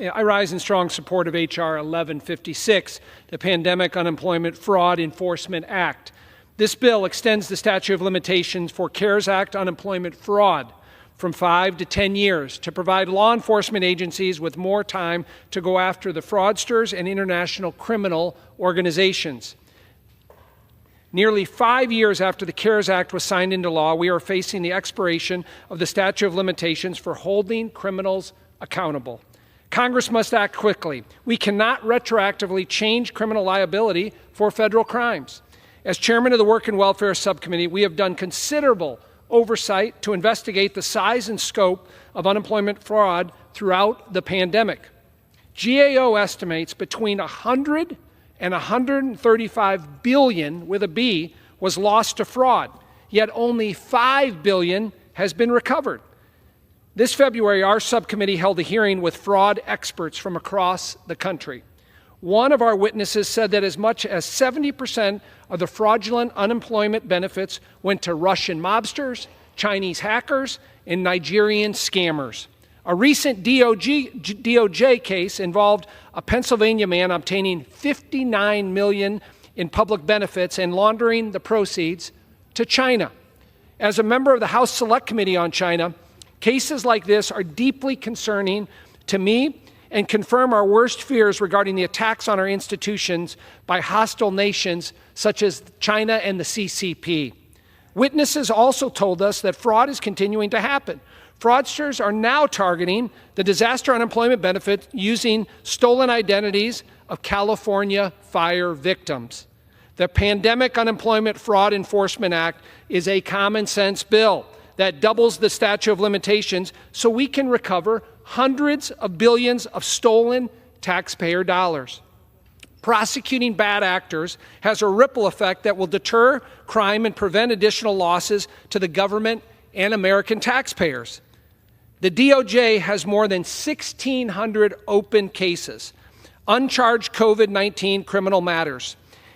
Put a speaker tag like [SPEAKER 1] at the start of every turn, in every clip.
[SPEAKER 1] I rise in strong support of H.R. 1156, the Pandemic Unemployment Fraud Enforcement Act. This bill extends the statute of limitations for CARES Act unemployment fraud from 5 to 10 years to provide law enforcement agencies with more time to go after the fraudsters and international criminal organizations. Nearly 5 years after the CARES Act was signed into law, we are facing the expiration of the statute of limitations for holding criminals accountable. Congress must act quickly. We cannot retroactively change criminal liability for federal crimes. As chairman of the Work and Welfare Subcommittee, we have done considerable oversight to investigate the size and scope of unemployment fraud throughout the pandemic. GAO estimates between 100 and 135 billion with a B was lost to fraud, yet only 5 billion has been recovered. This February, our subcommittee held a hearing with fraud experts from across the country. One of our witnesses said that as much as 70% of the fraudulent unemployment benefits went to Russian mobsters, Chinese hackers, and Nigerian scammers. A recent DOJ case involved a Pennsylvania man obtaining $59 million in public benefits and laundering the proceeds to China. As a member of the House Select Committee on China, cases like this are deeply concerning to me and confirm our worst fears regarding the attacks on our institutions by hostile nations such as China and the CCP. Witnesses also told us that fraud is continuing to happen. Fraudsters are now targeting the disaster unemployment benefit using stolen identities of California fire victims. The Pandemic Unemployment Fraud Enforcement Act is a common sense bill that doubles the statute of limitations so we can recover hundreds of billions of stolen taxpayer dollars. Prosecuting bad actors has a ripple effect that will deter crime and prevent additional losses to the government and American taxpayers. The DOJ has more than 1,600 open cases, uncharged COVID-19 criminal matters,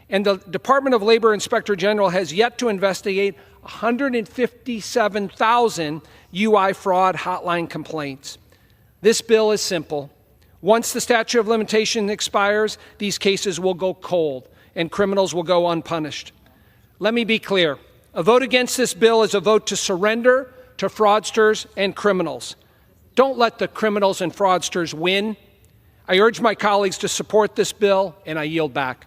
[SPEAKER 1] and the Department of Labor Inspector General has yet to investigate 157,000 UI fraud hotline complaints. This bill is simple. Once the statute of limitation expires, these cases will go cold and criminals will go unpunished. Let me be clear. A vote against this bill is a vote to surrender to fraudsters and criminals. Don't let the criminals and fraudsters win. I urge my colleagues to support this bill, and I yield back.